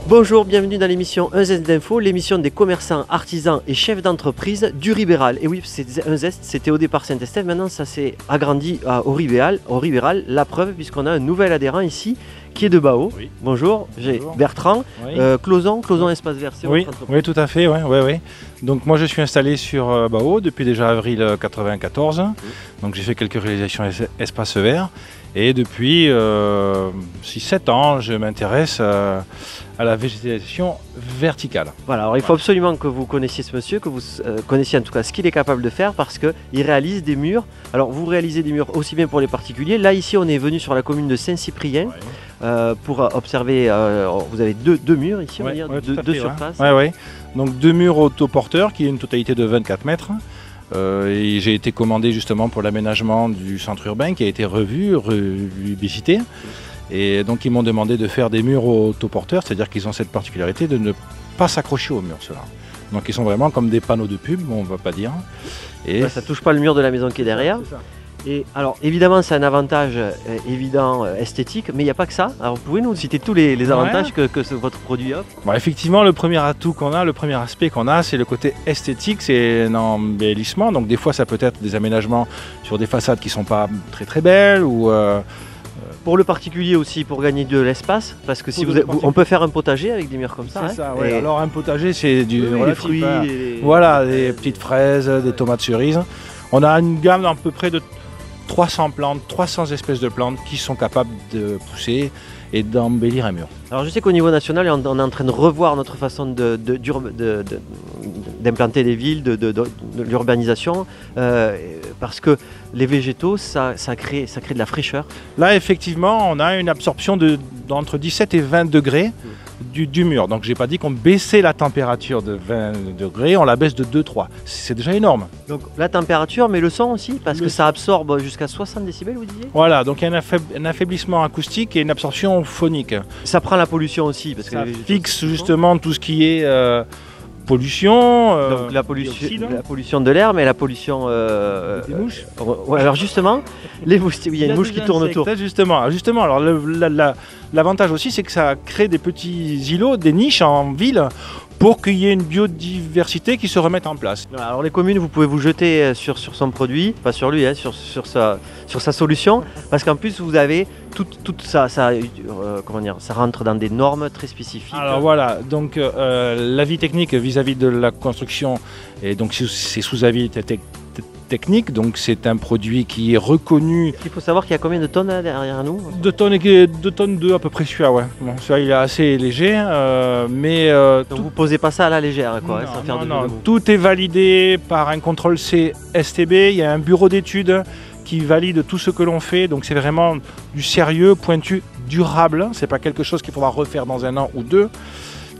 Bonjour, bienvenue dans l'émission Un Zest d'Info, l'émission des commerçants, artisans et chefs d'entreprise du Ribéral. Et oui, Un Zest, c'était au départ Saint-Estève, maintenant ça s'est agrandi au Ribéral, la preuve puisqu'on a un nouvel adhérent ici qui est de Bao. Oui. Bonjour, j'ai Bertrand, oui. Closon Espace Vert, c'est votre entreprise. Oui, tout à fait, oui. Donc moi je suis installé sur Bao depuis déjà avril 1994, donc j'ai fait quelques réalisations Espace Vert. Et depuis 6-7 ans, je m'intéresse à la végétation verticale. Voilà, alors il faut absolument que vous connaissiez ce monsieur, que vous connaissiez en tout cas ce qu'il est capable de faire parce qu'il réalise des murs. Alors vous réalisez des murs aussi bien pour les particuliers. Là ici on est venu sur la commune de Saint-Cyprien pour observer, vous avez deux murs ici, on va dire, deux surfaces. Oui. Donc 2 murs autoporteurs qui est une totalité de 24 mètres. Et j'ai été commandé justement pour l'aménagement du centre urbain qui a été revisité. Et donc ils m'ont demandé de faire des murs autoporteurs, c'est-à-dire qu'ils ont cette particularité de ne pas s'accrocher au mur, ceux-là. Donc ils sont vraiment comme des panneaux de pub, on ne va pas dire. Et ça ne touche pas le mur de la maison qui est derrière. Et alors évidemment c'est un avantage évident esthétique, mais il n'y a pas que ça. Alors vous pouvez nous citer tous les avantages que votre produit offre? Bon, effectivement, le premier atout qu'on a, le premier aspect qu'on a, c'est le côté esthétique, c'est un embellissement. Donc des fois ça peut être des aménagements sur des façades qui ne sont pas très belles ou pour le particulier aussi, pour gagner de l'espace, parce que si on peut faire un potager avec des murs comme ça. C'est ça, ouais. Alors un potager c'est des fruits, voilà, des petites fraises, des tomates cerises. On a une gamme d'à peu près de 300 plantes, 300 espèces de plantes qui sont capables de pousser et d'embellir un mur. Alors je sais qu'au niveau national, on est en train de revoir notre façon d'implanter les villes, de l'urbanisation, parce que les végétaux, ça crée de la fraîcheur. Là, effectivement, on a une absorption d'entre 17 et 20 degrés du mur. Donc, je n'ai pas dit qu'on baissait la température de 20 degrés, on la baisse de 2-3. C'est déjà énorme. Donc, la température, mais le son aussi, parce que ça absorbe jusqu'à 60 décibels, vous disiez? Voilà, donc il y a un affaiblissement acoustique et une absorption phonique. Ça prend la pollution aussi, parce que ça fixe justement tout ce qui est pollution, donc la pollution de l'air, mais la pollution des mouches. Alors justement, les mouches, il y a une mouche qui tourne autour. Justement, alors l'avantage aussi, c'est que ça crée des petits îlots, des niches en ville, pour qu'il y ait une biodiversité qui se remette en place. Alors les communes, vous pouvez vous jeter sur son produit, pas sur lui, sur sa solution, parce qu'en plus vous avez tout ça, comment dire, ça rentre dans des normes très spécifiques. Alors voilà, donc l'avis technique vis-à-vis de la construction, et donc c'est sous avis technique, donc c'est un produit qui est reconnu. Il faut savoir qu'il y a combien de tonnes derrière nous? 2 tonnes à peu près celui-là, ouais. Bon, celui-là il est assez léger, mais... donc vous posez pas ça à la légère, quoi, sans faire non. Tout est validé par un contrôle CSTB, il y a un bureau d'études qui valide tout ce que l'on fait, donc c'est vraiment du sérieux, pointu, durable, c'est pas quelque chose qu'il faudra refaire dans 1 an ou 2.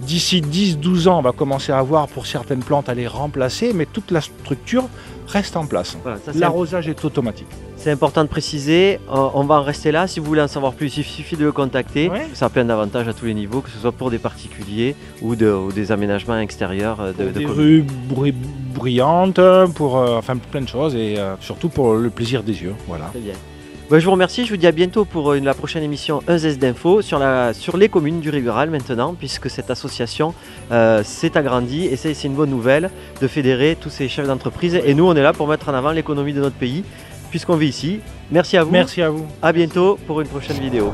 D'ici 10-12 ans, on va commencer à voir pour certaines plantes à les remplacer, mais toute la structure reste en place. Voilà, l'arrosage est automatique. C'est important de préciser, on va en rester là. Si vous voulez en savoir plus, il suffit de le contacter. Ouais. Ça a plein d'avantages à tous les niveaux, que ce soit pour des particuliers ou des aménagements extérieurs. Des rues bruyantes, pour enfin plein de choses et surtout pour le plaisir des yeux. Voilà. Très bien. Je vous remercie, je vous dis à bientôt pour la prochaine émission Un Zest d'Info sur les communes du Ribéral maintenant, puisque cette association s'est agrandie et c'est une bonne nouvelle de fédérer tous ces chefs d'entreprise. Et nous, on est là pour mettre en avant l'économie de notre pays, puisqu'on vit ici. Merci à vous. Merci à vous. À bientôt pour une prochaine vidéo.